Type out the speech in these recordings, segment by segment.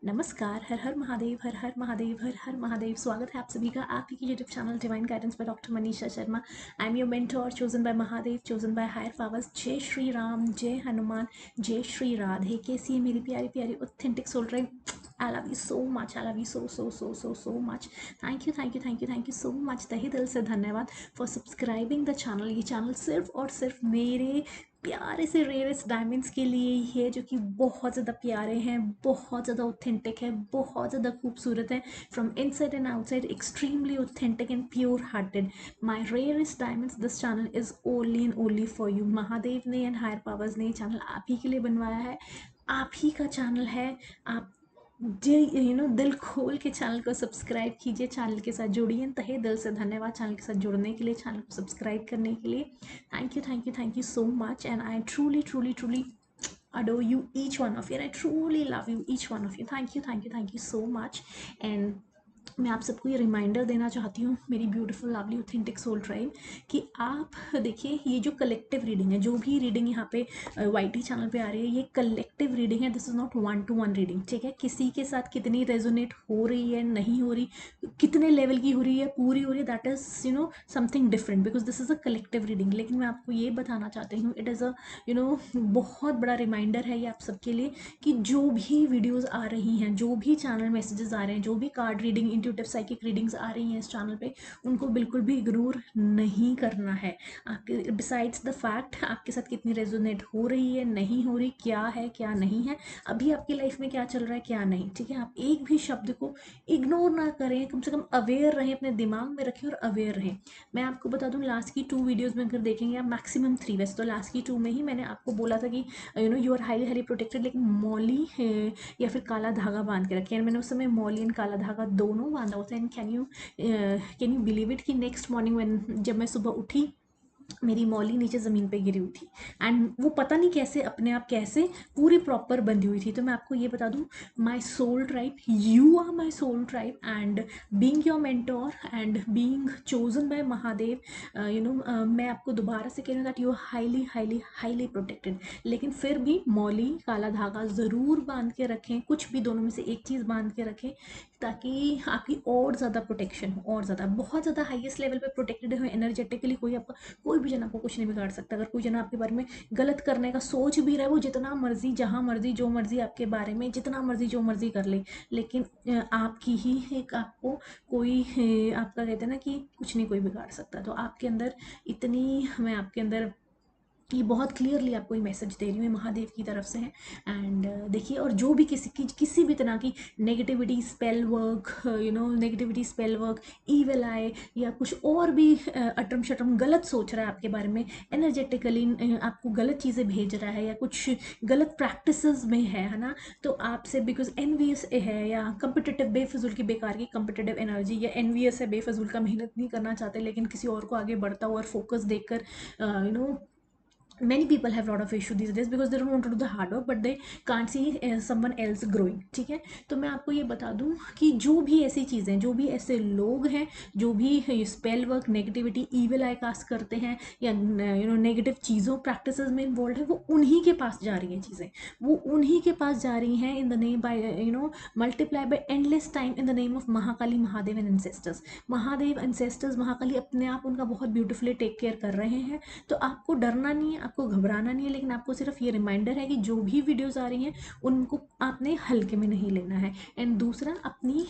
नमस्कार, हर हर महादेव, हर हर महादेव, हर हर महादेव। स्वागत है आप सभी का आपकी की YouTube channel divine guidance by doctor Manisha Sharma. I am your mentor, chosen by Mahadev, chosen by higher powers. जय श्री राम, जय हनुमान, जय श्री राधे। कैसी है मेरी प्यारी प्यारी authentic soul tribe? I love you so much, I love you so much. Thank you thank you thank you thank you so much. तहे दिल से धन्यवाद फॉर सब्सक्राइबिंग द चैनल। ये चैनल सिर्फ और सिर्फ मेरे प्यारे से रेयरेस्ट डायमंड्स के लिए ही है, जो कि बहुत ज़्यादा प्यारे हैं, बहुत ज़्यादा ऑथेंटिक है, बहुत ज़्यादा खूबसूरत है। From inside and outside extremely authentic and pure hearted. My rarest diamonds, this channel is only and only for you. Mahadev ने एंड हायर पावर्स ने ये चैनल आप ही के लिए बनवाया है, आप ही का चैनल है। आप दिल खोल के चैनल को सब्सक्राइब कीजिए, चैनल के साथ जुड़िए। तहे दिल से धन्यवाद चैनल के साथ जुड़ने के लिए, चैनल को सब्सक्राइब करने के लिए। Thank you so much, and I truly adore you, each one of you, and I truly love you, each one of you. Thank you so much. And मैं आप सबको ये रिमाइंडर देना चाहती हूँ, मेरी beautiful lovely authentic soul tribe, कि आप देखिए, ये जो कलेक्टिव रीडिंग है, जो भी रीडिंग यहाँ पे वाईटी चैनल पे आ रही है, ये कलेक्टिव रीडिंग है। This is not 1-to-1 reading, ठीक है? किसी के साथ कितनी रेजोनेट हो रही है, नहीं हो रही, कितने लेवल की हो रही है, पूरी हो रही है, that is something different, because this is a collective reading. लेकिन मैं आपको ये बताना चाहती हूँ, इट इज़ अ बहुत बड़ा रिमाइंडर है ये आप सबके लिए, कि जो भी वीडियोस आ रही हैं, जो भी चैनल मैसेजेस आ रहे हैं, जो भी card reading, intuitive psychic readings आ रही हैं इस चैनल पे, उनको बिल्कुल भी इग्नोर नहीं करना है। आपके बिसाइड्स द फैक्ट आपके साथ कितनी रेजोनेट हो रही है, नहीं हो रही, क्या है क्या नहीं है, अभी आपकी लाइफ में क्या चल रहा है क्या नहीं, ठीक है? आप एक भी शब्द को इग्नोर ना करें, कम से कम अवेयर रहें, अपने दिमाग में रखें और अवेयर रहें। मैं आपको बता दूं, लास्ट की 2 वीडियोस में अगर देखेंगे आप, मैक्सिमम 3, वैसे तो लास्ट की 2 में ही मैंने आपको बोला था कि you are highly highly protected, लेकिन मौली या फिर काला धागा बांध के रखें। मैंने उस समय मौली एंड काला धागा दोनों बांधा हुआ था। And can you believe it कि नेक्स्ट मॉर्निंग जब मैं सुबह उठी, मेरी मौली नीचे ज़मीन पे गिरी हुई थी, एंड वो पता नहीं कैसे अपने आप कैसे पूरी प्रॉपर बंधी हुई थी। तो मैं आपको ये बता दूं, my soul tribe, you are my soul tribe, and being your mentor and being chosen by Mahadev, मैं आपको दोबारा से कह रही हूँ that you are highly highly highly protected. लेकिन फिर भी मौली काला धागा ज़रूर बांध के रखें, कुछ भी दोनों में से एक चीज़ बांध के रखें, ताकि आपकी और ज़्यादा प्रोटेक्शन हो, और ज़्यादा, बहुत ज़्यादा हाईएस्ट लेवल पे प्रोटेक्टेड हो एनर्जेटिकली। कोई भी जन आपको कुछ नहीं बिगाड़ सकता। अगर कोई जन आपके बारे में गलत करने का सोच भी रहा है, वो जितना मर्जी, जहाँ मर्जी, जो मर्जी आपके बारे में जितना मर्जी जो मर्जी कर ले, लेकिन आपकी ही एक, आपको कोई आपका कहते हैं ना कि कुछ नहीं कोई बिगाड़ सकता। तो आपके अंदर इतनी, मैं आपके अंदर ये बहुत क्लियरली आपको ये मैसेज दे रही हूँ, महादेव की तरफ से है। एंड देखिए, और जो भी किसी भी तरह की negativity spell work, negativity spell work, evil आए, या कुछ और भी अटरम शटरम गलत सोच रहा है आपके बारे में, एनर्जेटिकली आपको गलत चीज़ें भेज रहा है, या कुछ गलत प्रैक्टिसेस में है ना, तो आपसे बिकॉज एनवियस है, या कंपिटेटिव, बेफजूल की बेकार की कंपिटेटिव एनर्जी, या एनवियस है, बेफजूल का मेहनत नहीं करना चाहते, लेकिन किसी और को आगे बढ़ता हुआ और फोकस देखकर many people have a lot of issue these days because they don't want to do the hard work but they can't see someone else growing, ठीक है? तो मैं आपको ये बता दूं कि जो भी ऐसी चीज़ें, जो भी ऐसे लोग हैं, जो भी spell work, negativity, evil eye cast करते हैं, या नेगेटिव चीज़ों प्रैक्टिसेस में इन्वॉल्व है, वो उन्हीं के पास जा रही हैं चीज़ें, वो उन्हीं के पास जा रही हैं, in the name by multiply by endless time, in the name of Mahakali, Mahadev and ancestors. Mahadev, ancestors, Mahakali अपने आप उनका बहुत ब्यूटिफुली टेक केयर कर रहे हैं। तो आपको डरना नहीं है, आपको घबराना नहीं है, लेकिन आपको सिर्फ ये रिमाइंडर है कि जो भी वीडियोस आ रही हैं, उनको आपने हल्के में नहीं लेना है। एंड दूसरा, अपनी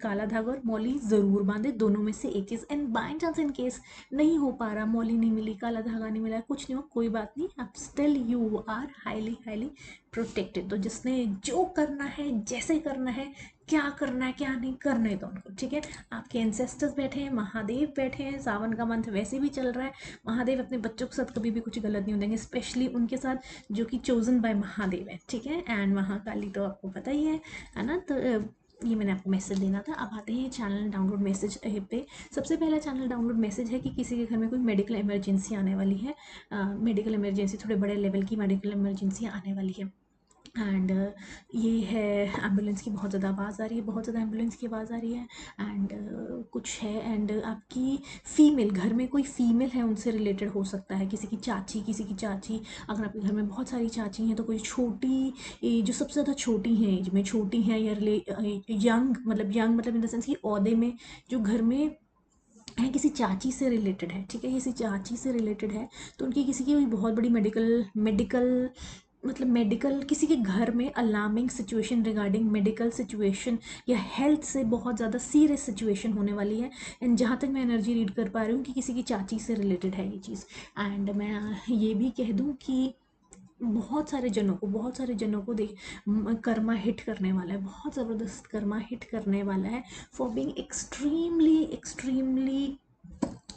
काला धागा और मौली ज़रूर बांधे, दोनों में से एक चीज़। And by chance in case नहीं हो पा रहा, मौली नहीं मिली, काला धागा नहीं मिला, कुछ नहीं हो, कोई बात नहीं, आप still you are highly highly protected. तो जिसने जो करना है, जैसे करना है, क्या करना है, क्या नहीं करना है, तो उनको, ठीक है? आपके एंसेस्टर्स बैठे हैं, महादेव बैठे हैं, सावन का मंथ वैसे भी चल रहा है, महादेव अपने बच्चों के साथ कभी भी कुछ गलत नहीं होने देंगे, स्पेशली उनके साथ जो कि चोजन बाय महादेव है, ठीक है? एंड महाकाली तो आपको पता ही है ना? तो ये मैंने आपको मैसेज देना था। अब आते हैं चैनल डाउनलोड मैसेज पे। सबसे पहला चैनल डाउनलोड मैसेज है कि किसी के घर में कोई मेडिकल इमरजेंसी आने वाली है, मेडिकल इमरजेंसी, थोड़े बड़े लेवल की मेडिकल इमरजेंसी आने वाली है। एंड ये है एम्बुलेंस की बहुत ज़्यादा आवाज़ आ रही है, बहुत ज़्यादा एम्बुलेंस की आवाज़ आ रही है। एंड कुछ है, एंड आपकी फीमेल, घर में कोई फीमेल है उनसे रिलेटेड हो सकता है, किसी की चाची, किसी की चाची। अगर आपके घर में बहुत सारी चाची हैं तो कोई छोटी, जो सबसे ज़्यादा छोटी हैं, एज में छोटी हैं, या यंग मतलब इन द सेंस कि ओहदे में, जो घर में है, किसी चाची से रिलेटेड है, ठीक है, किसी चाची से रिलेटेड है। तो उनकी किसी की कोई बहुत बड़ी मेडिकल मेडिकल मतलब मेडिकल, किसी के घर में alarming situation regarding medical situation या हेल्थ से बहुत ज़्यादा सीरियस सिचुएशन होने वाली है। एंड जहाँ तक मैं एनर्जी रीड कर पा रही हूँ कि किसी की चाची से रिलेटेड है ये चीज़। एंड मैं ये भी कह दूँ कि बहुत सारे जनों को देख कर्मा हिट करने वाला है, बहुत ज़बरदस्त कर्मा हिट करने वाला है, फॉर बीइंग एक्सट्रीमली एक्सट्रीमली,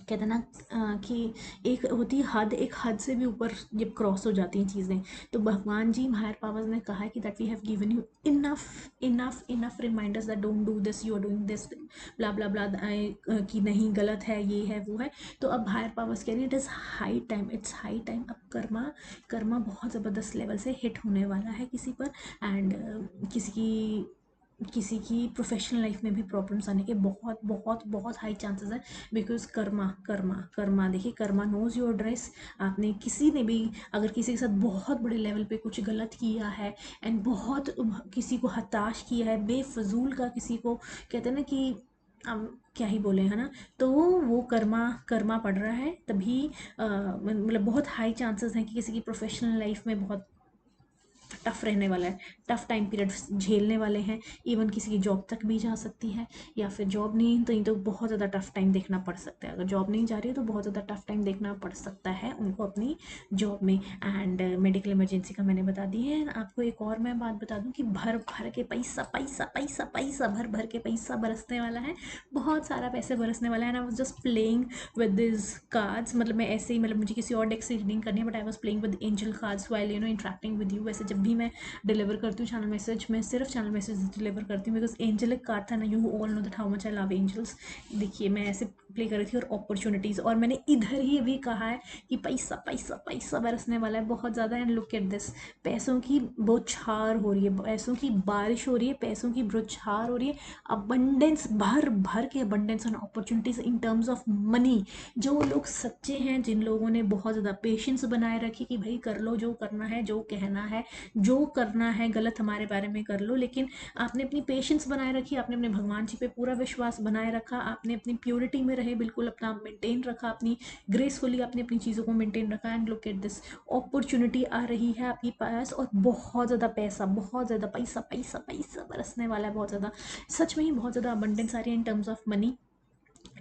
कहते हैं ना कि एक होती है हद, एक हद से भी ऊपर जब क्रॉस हो जाती हैं चीज़ें, तो भगवान जी, हायर पावर्स ने कहा है कि that we have given you enough enough enough reminders that don't do this, you are doing this, blah blah blah, कि नहीं, गलत है, ये है, वो है। तो अब हायर पावर्स कह रही है it is high time, it's high time, अब कर्मा कर्मा बहुत ज़बरदस्त लेवल से हिट होने वाला है किसी पर। एंड किसी की प्रोफेशनल लाइफ में भी प्रॉब्लम्स आने के बहुत बहुत बहुत हाई चांसेस है। बिकॉज कर्मा कर्मा कर्मा देखिए, कर्मा नोज योर ड्रेस। आपने, किसी ने भी अगर किसी के साथ बहुत बड़े लेवल पे कुछ गलत किया है, एंड बहुत किसी को हताश किया है, बेफजूल का किसी को, कहते हैं ना कि क्या ही बोले, है ना, तो वो कर्मा कर्मा पड़ रहा है तभी। मतलब बहुत हाई चांसेस हैं कि किसी की प्रोफेशनल लाइफ में बहुत टफ रहने वाला है, टफ टाइम पीरियड झेलने वाले हैं। इवन किसी की जॉब तक भी जा सकती है, या फिर जॉब नहीं तो नहीं तो बहुत ज़्यादा टफ टाइम देखना पड़ सकता है। अगर जॉब नहीं जा रही है तो बहुत ज़्यादा टफ टाइम देखना पड़ सकता है उनको अपनी जॉब में। एंड मेडिकल इमरजेंसी का मैंने बता दी है। आपको एक और मैं बात बता दूं कि भर भर के पैसा पैसा पैसा पैसा भर भर के पैसा बरसने वाला है, बहुत सारा पैसे बरसने वाला है। ना, I was just playing with this cards, मतलब मैं ऐसे ही, मतलब मुझे किसी और डेक से रीडिंग करनी है, but I was playing with angel cards while interacting with you. वैसे जब भी मैं डिलीवर करती हूँ चैनल मैसेज, मैं सिर्फ चैनल मैसेज डिलीवर करती हूँ, बिकॉज एंजलिक कार्ड था ना, you all know that how much I love angels. देखिए, मैं ऐसे प्ले कर रही थी, और अपॉर्चुनिटीज़, और मैंने इधर ही भी कहा है कि पैसा पैसा पैसा बरसने वाला है बहुत ज़्यादा। एंड लुक एट दिस, पैसों की बौछार हो रही है, पैसों की बारिश हो रही है, पैसों की बौछार हो रही है, अबंडेंस, भर भर के abundance and opportunities in terms of money. जो लोग सच्चे हैं, जिन लोगों ने बहुत ज़्यादा पेशेंस बनाए रखी कि भाई कर लो जो करना है, जो कहना है, जो करना है, गलत हमारे बारे में कर लो, लेकिन आपने अपनी पेशेंस बनाए रखी, आपने अपने भगवान जी पे पूरा विश्वास बनाए रखा, आपने अपनी प्योरिटी में रहे, बिल्कुल अपना मेंटेन रखा, अपनी ग्रेसफुली आपने अपनी चीज़ों को मेंटेन रखा। And look at this, opportunity आ रही है आपके पास, और बहुत ज़्यादा पैसा, बहुत ज़्यादा पैसा पैसा पैसा बरसने वाला है, बहुत ज़्यादा, सच में ही बहुत ज़्यादा अबंडेंस आ रही है इन टर्म्स ऑफ मनी,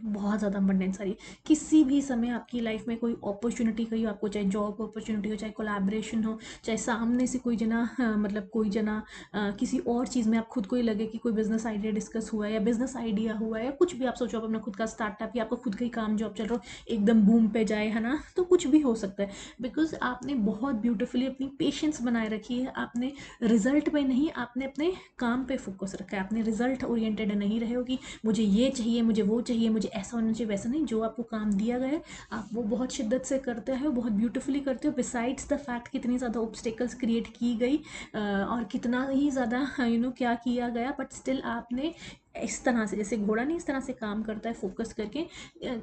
बहुत ज़्यादा अबंडेंस आ रही है। किसी भी समय आपकी लाइफ में कोई अपॉर्चुनिटी गई हो आपको, चाहे जॉब अपॉर्चुनिटी हो, चाहे कोलैबोरेशन हो, चाहे सामने से कोई जना, मतलब कोई जना किसी और चीज़ में आप खुद को ही लगे कि कोई बिजनेस आइडिया डिस्कस हुआ है, या बिजनेस आइडिया हुआ है, या कुछ भी आप सोचो, आप अपना खुद का स्टार्टअप या आपका खुद का ही काम जॉब चल रहा हो, एकदम बूम पे जाए, है ना, तो कुछ भी हो सकता है। बिकॉज आपने बहुत ब्यूटिफुली अपनी पेशेंस बनाए रखी है, आपने रिजल्ट पे नहीं, आपने अपने काम पे फोकस रखा है, आपने रिजल्ट ओरिएंटेड नहीं रहे हो कि मुझे ये चाहिए, मुझे वो चाहिए, मुझे ऐसा होना चाहिए, वैसा नहीं। जो आपको काम दिया गया है आप वो बहुत शिद्दत से करते हो, बहुत ब्यूटीफुली करते हो, बिसाइड्स द फैक्ट कितनी ज़्यादा ऑब्स्टेकल्स क्रिएट की गई, और कितना ही ज़्यादा क्या किया गया, बट स्टिल आपने इस तरह से, जैसे घोड़ा नहीं इस तरह से काम करता है, फोकस करके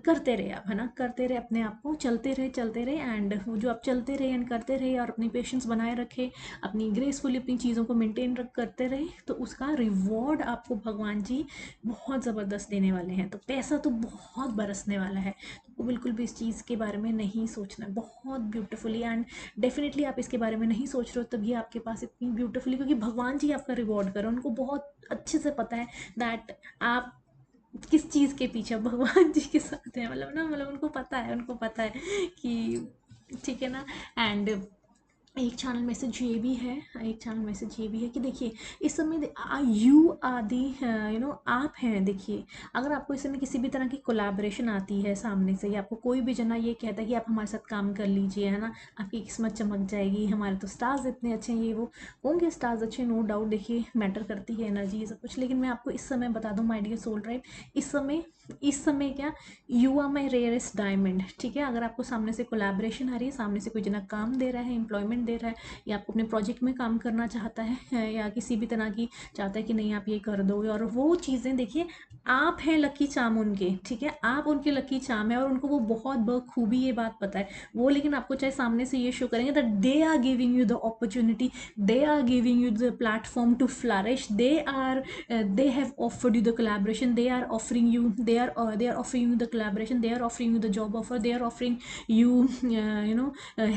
करते रहे आप, है ना, करते रहे अपने आप को, चलते रहे। एंड वो जो आप चलते रहे एंड करते रहे, और अपनी पेशेंस बनाए रखे, अपनी ग्रेसफुली अपनी चीज़ों को मेंटेन रख करते रहे, तो उसका रिवॉर्ड आपको भगवान जी बहुत ज़बरदस्त देने वाले हैं। तो पैसा तो बहुत बरसने वाला है, तो बिल्कुल भी इस चीज़ के बारे में नहीं सोचना है, बहुत ब्यूटीफुली। एंड डेफिनेटली आप इसके बारे में नहीं सोच रहे हो तभी आपके पास इतनी ब्यूटीफुली, क्योंकि भगवान जी आपका रिवॉर्ड कर रहे हैं, उनको बहुत अच्छे से पता है दैट आप किस चीज़ के पीछे, भगवान जी के साथ हैं, मतलब ना, मतलब उनको पता है, उनको पता है कि, ठीक है ना। एंड एक चैनल मैसेज ये भी है, एक चैनल मैसेज ये भी है कि देखिए, इस समय यू आदि, आप हैं, देखिए, अगर आपको इस समय किसी भी तरह की कोलैबोरेशन आती है सामने से, या आपको कोई भी जना ये कहता है कि आप हमारे साथ काम कर लीजिए, है ना, आपकी किस्मत चमक जाएगी, हमारे तो स्टार्स इतने अच्छे हैं, ये वो होंगे स्टार्स अच्छे, नो डाउट, देखिए मैटर करती है एनर्जी, ये सब कुछ। लेकिन मैं आपको इस समय बता दूं माय डियर सोल ड्राइव, इस समय क्या, you are my rarest diamond, ठीक है। अगर आपको सामने से कोलैबोरेशन आ रही है, सामने से कोई जना काम दे रहा है, एम्प्लॉयमेंट कमिटमेंट दे रहा है, या आपको अपने प्रोजेक्ट में काम करना चाहता है, या किसी भी तरह की चाहता है कि नहीं आप ये कर दो, और वो चीज़ें देखिए आप हैं लकी चार्म उनके, ठीक है, आप उनके लकी चार्म है, और उनको वो बहुत बखूबी ये बात पता है वो, लेकिन आपको चाहे सामने से ये शो करेंगे that they are giving you the opportunity, they are giving you the platform to flourish, they have offered you the collaboration, they are offering you the collaboration, they are offering you the job offer, they are offering you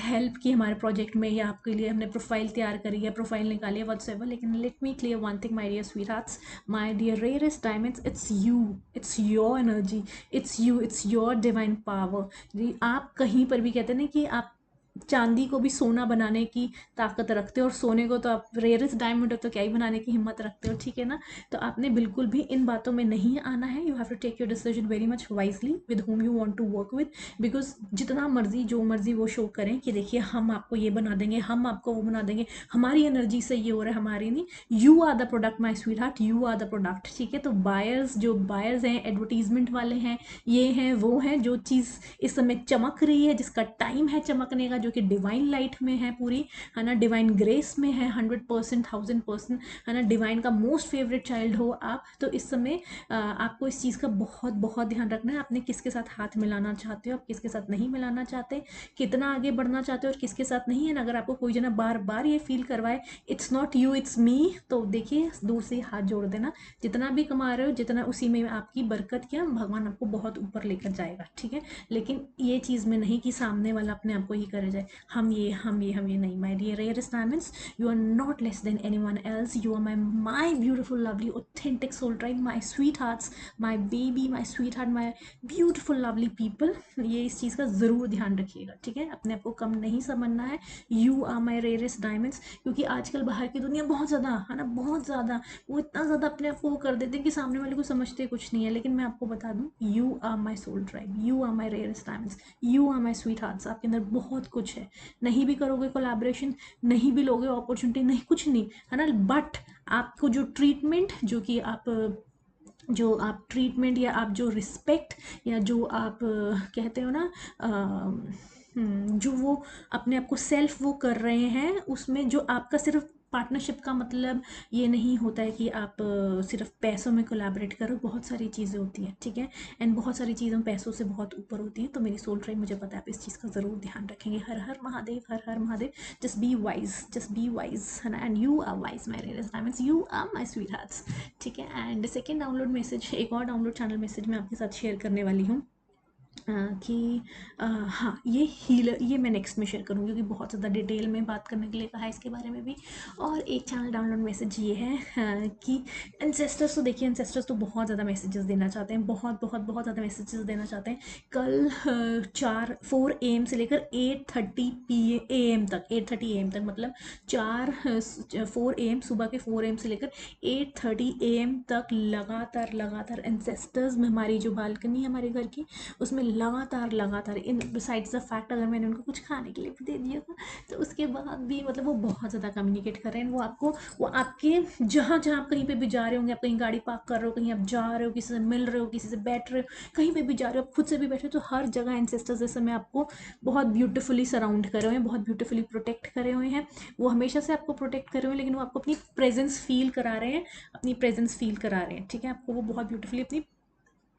help कि हमारे project में या आपके लिए हमने profile तैयार करी है, प्रोफाइल निकाली है व्हाट्सएवर। लेकिन let me clear one thing my dear sweet hearts, my dear rarest diamonds, it's you, it's your energy, it's you, it's your divine power. जी, आप कहीं पर भी कहते हैं ना कि आप चांदी को भी सोना बनाने की ताकत रखते हो, और सोने को तो आप रेयरेस्ट डायमंड हो तो क्या ही बनाने की हिम्मत रखते हो, ठीक है ना। तो आपने बिल्कुल भी इन बातों में नहीं आना है। You have to take your decision very much wisely with whom you want to work with, because जितना मर्जी जो मर्जी वो शो करें कि देखिए हम आपको ये बना देंगे, हम आपको वो बना देंगे, हमारी एनर्जी से ये हो रहा है, हमारी नहीं। You are the product my sweetheart, you are the product, ठीक है। तो बायर्स, जो बायर्स हैं, एडवर्टीजमेंट वाले हैं, ये हैं वो हैं, जो चीज़ इस समय चमक रही है, जिसका टाइम है चमकने का, जो कि डिवाइन लाइट में है पूरी, है ना, डिवाइन ग्रेस में है 100%, 1000%, है ना, डिवाइन का मोस्ट फेवरेट चाइल्ड हो आप, तो इस समय आपको इस चीज़ का बहुत बहुत ध्यान रखना है। आपने किसके साथ हाथ मिलाना चाहते हो, आप किसके साथ नहीं मिलाना चाहते, कितना आगे बढ़ना चाहते हो और किसके साथ नहीं है ना। अगर आपको कोई जना बार बार ये फील करवाए it's not you it's me, तो देखिए दूर से हाथ जोड़ देना। जितना भी कमा रहे हो, जितना उसी में आपकी बरकत, क्या भगवान आपको बहुत ऊपर लेकर जाएगा, ठीक है। लेकिन ये चीज़ में नहीं कि सामने वाला अपने आप को ही करे जाए, हम ये नहीं। My dear rarest diamonds, you are not less than anyone else, you are my beautiful lovely authentic soul tribe, my sweet hearts, my baby, my sweetheart, my beautiful lovely people. ये इस चीज़ का ज़रूर ध्यान रखिएगा, ठीक है। अपने आप को कम नहीं समझना है। You are my rarest diamonds, क्योंकि आजकल बाहर की दुनिया बहुत ज़्यादा, है ना, बहुत ज़्यादा, वो इतना ज़्यादा अपने आप को वो कर देते हैं कि सामने वाले को समझते कुछ नहीं है। लेकिन मैं आपको बता दूं, you are my soul tribe, you are my rarest diamonds, you are my sweethearts. आपके अंदर बहुत कुछ है। नहीं भी करोगे कोलैबोरेशन, नहीं भी लोगे अपॉर्चुनिटी, नहीं कुछ नहीं, है ना, बट आपको जो ट्रीटमेंट, जो आप ट्रीटमेंट या आप जो रिस्पेक्ट या जो आप कहते हो ना, जो वो अपने आप को सेल्फ वो कर रहे हैं, उसमें जो आपका सिर्फ पार्टनरशिप का मतलब ये नहीं होता है कि आप सिर्फ पैसों में कोलैबोरेट करो, बहुत सारी चीज़ें होती हैं, ठीक है। एंड बहुत सारी चीज़ें पैसों से बहुत ऊपर होती हैं। तो मेरी सोल ट्राइब, मुझे पता है आप इस चीज़ का ज़रूर ध्यान रखेंगे। हर हर महादेव, हर हर महादेव। जस्ट बी वाइज, है ना, and you are wise my rarest diamonds, you are my sweethearts, ठीक है। एंड सेकेंड डाउनलोड मैसेज, एक और डाउनलोड चैनल मैसेज मैं आपके साथ शेयर करने वाली हूँ, कि हाँ, ये हीलर, ये मैं नेक्स्ट में शेयर करूँगी, क्योंकि बहुत ज़्यादा डिटेल में बात करने के लिए कहा है इसके बारे में भी। और एक चैनल डाउनलोड मैसेज ये है, कि एंसेस्टर्स, तो देखिए एंसेस्टर्स तो बहुत ज़्यादा मैसेजेस देना चाहते हैं, बहुत बहुत बहुत ज़्यादा मैसेजेस देना चाहते हैं। कल 4 AM से लेकर 8:30 AM तक, 8:30 AM तक, मतलब 4 AM, सुबह के 4 AM से लेकर 8:30 AM तक लगातार लगातार एंसेस्टर्स में, हमारी जो बालकनी है हमारे घर की, उसमें लगातार इन बिसाइड्स द फैक्ट, अगर मैंने उनको कुछ खाने के लिए भी दे दिया था, तो उसके बाद भी मतलब वो बहुत ज़्यादा कम्युनिकेट कर रहे हैं। वो आपके जहाँ जहाँ आप कहीं पे भी जा रहे होंगे, आप कहीं गाड़ी पार्क कर रहे हो, कहीं आप जा रहे हो, किसी से मिल रहे हो, किसी से बैठ रहे हो, कहीं पे भी जा रहे हो, आप खुद से भी बैठे हो, तो हर जगह एंसेस्टर्स इस समय आपको बहुत ब्यूटीफुली सराउंड करे हुए हैं, बहुत ब्यूटीफुली प्रोटेक्ट करे हुए हैं। वो हमेशा से आपको प्रोटेक्ट करे हुए हैं, लेकिन वो आपको अपनी प्रेजेंस फील करा रहे हैं, अपनी प्रेजेंस फील करा रहे हैं, ठीक है। आपको वो बहुत ब्यूटीफुली अपनी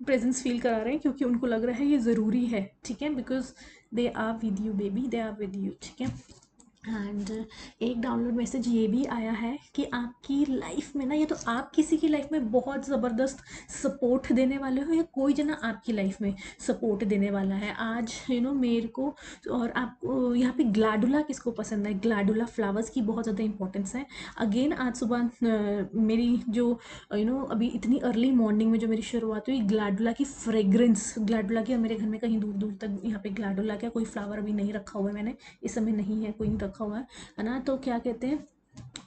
प्रेजेंस फील करा रहे हैं, क्योंकि उनको लग रहा है ये ज़रूरी है, ठीक है, because they are with you baby, they are with you, ठीक है। एंड एक डाउनलोड मैसेज ये भी आया है कि आपकी लाइफ में ना, ये तो आप किसी की लाइफ में बहुत ज़बरदस्त सपोर्ट देने वाले हो, या कोई जना आपकी लाइफ में सपोर्ट देने वाला है आज, मेरे को। और आपको यहाँ पे ग्लैडुला किसको पसंद है, ग्लैडुला फ्लावर्स की बहुत ज़्यादा इंपॉर्टेंस है। अगेन आज सुबह मेरी जो अभी इतनी अर्ली मॉर्निंग में जो मेरी शुरुआत हुई, ग्लैडुला की फ्रेग्रेंस, ग्लैडुला की, और मेरे घर में कहीं दूर दूर तक यहाँ पे ग्लैडुला का कोई फ्लावर अभी नहीं रखा हुआ है मैंने, इस समय नहीं है, कोई नहीं रखा हुआ है ना। तो क्या कहते हैं,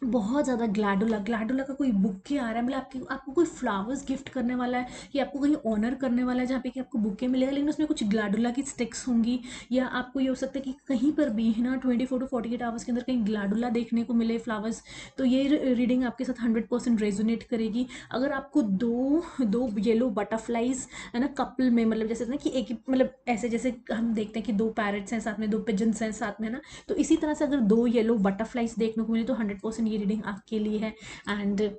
बहुत ज़्यादा ग्लैडुला ग्लैडुला का कोई बुके आ रहा है, मतलब आपकी आपको कोई फ्लावर्स गिफ्ट करने वाला है, या आपको कहीं ऑनर करने वाला है जहाँ पे कि आपको बुके मिलेगा, लेकिन उसमें कुछ ग्लैडुला की स्टिक्स होंगी। या आपको ये हो सकता है कि कहीं पर भी है ना 24 to 48 आवर्स के अंदर कहीं ग्लैडुला देखने को मिले फ्लावर्स। तो ये रीडिंग आपके साथ 100% रेजोनेट करेगी। अगर आपको दो दो येलो बटरफ्लाइज है ना कपल में, मतलब जैसे ना कि एक ही मतलब ऐसे जैसे हम देखते हैं कि दो पैरट्स हैं साथ में, दो पिजन्स हैं साथ में, है ना। तो इसी तरह से अगर दो येलो बटरफ्लाइज देखने को मिले तो 100% ये रीडिंग आपके लिए है। एंड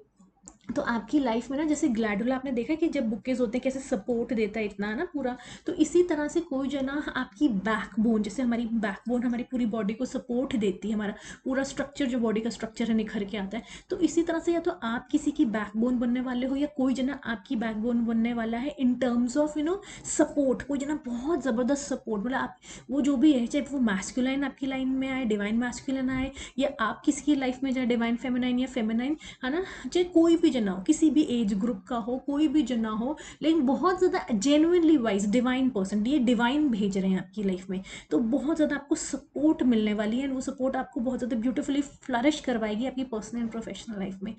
तो आपकी लाइफ में ना जैसे ग्लैडुला आपने देखा है कि जब बुकेज होते हैं कैसे सपोर्ट देता है इतना, है ना पूरा। तो इसी तरह से कोई जो है ना आपकी बैकबोन, जैसे हमारी बैकबोन हमारी पूरी बॉडी को सपोर्ट देती है, हमारा पूरा स्ट्रक्चर जो बॉडी का स्ट्रक्चर है निखर के आता है। तो इसी तरह से या तो आप किसी की बैकबोन बनने वाले हो, या कोई जना आपकी बैकबोन बनने वाला है इन टर्म्स ऑफ सपोर्ट। कोई जना बहुत ज़बरदस्त सपोर्ट, मतलब आप वो जो भी है, चाहे वो मैस्कुलाइन आपकी लाइन में आए, डिवाइन मैस्कुलाइन आए, या आप किसी की लाइफ में जाए डिवाइन फेमिनाइन या फेमिनाइन, है ना। चाहे कोई भी जना हो, किसी भी एज ग्रुप का हो, कोई भी जना हो, लेकिन बहुत ज़्यादा जेन्युइनली वाइज डिवाइन पर्सन, ये डिवाइन भेज रहे हैं आपकी लाइफ में। तो बहुत ज़्यादा आपको सपोर्ट मिलने वाली है, और वो सपोर्ट आपको बहुत ज़्यादा ब्यूटीफुली फ्लरिश करवाएगी आपकी पर्सनल एंड प्रोफेशनल लाइफ में।